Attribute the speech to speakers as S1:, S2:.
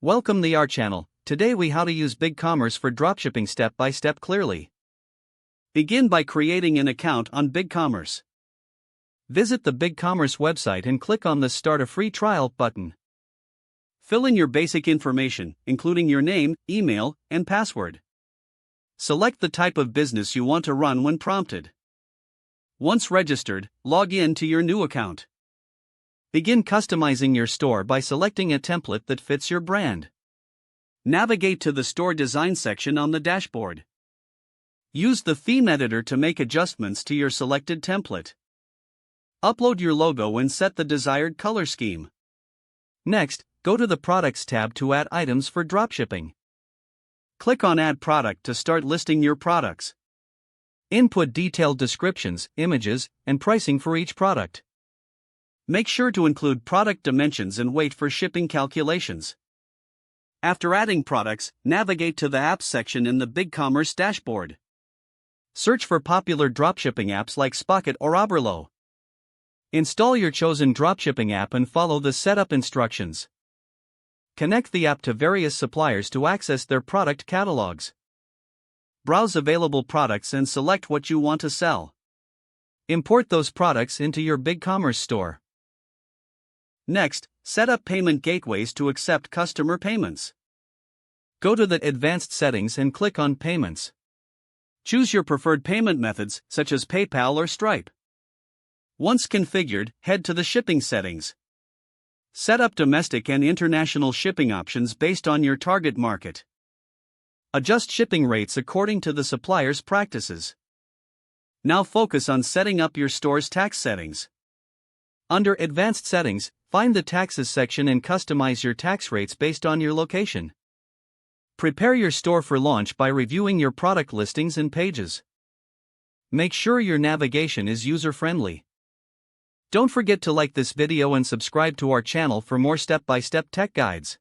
S1: Welcome to our channel. Today we how to use BigCommerce for dropshipping step by step clearly. Begin by creating an account on BigCommerce. Visit the BigCommerce website and click on the Start a Free Trial button. Fill in your basic information, including your name, email, and password. Select the type of business you want to run when prompted. Once registered, log in to your new account. Begin customizing your store by selecting a template that fits your brand. Navigate to the store design section on the dashboard. Use the theme editor to make adjustments to your selected template. Upload your logo and set the desired color scheme. Next, go to the Products tab to add items for dropshipping. Click on Add Product to start listing your products. Input detailed descriptions, images, and pricing for each product. Make sure to include product dimensions and weight for shipping calculations. After adding products, navigate to the Apps section in the BigCommerce dashboard. Search for popular dropshipping apps like Spocket or Oberlo. Install your chosen dropshipping app and follow the setup instructions. Connect the app to various suppliers to access their product catalogs. Browse available products and select what you want to sell. Import those products into your BigCommerce store. Next, set up payment gateways to accept customer payments. Go to the Advanced Settings and click on Payments. Choose your preferred payment methods, such as PayPal or Stripe. Once configured, head to the Shipping settings. Set up domestic and international shipping options based on your target market. Adjust shipping rates according to the supplier's practices. Now focus on setting up your store's tax settings. Under Advanced Settings, find the Taxes section and customize your tax rates based on your location. Prepare your store for launch by reviewing your product listings and pages. Make sure your navigation is user-friendly. Don't forget to like this video and subscribe to our channel for more step-by-step tech guides.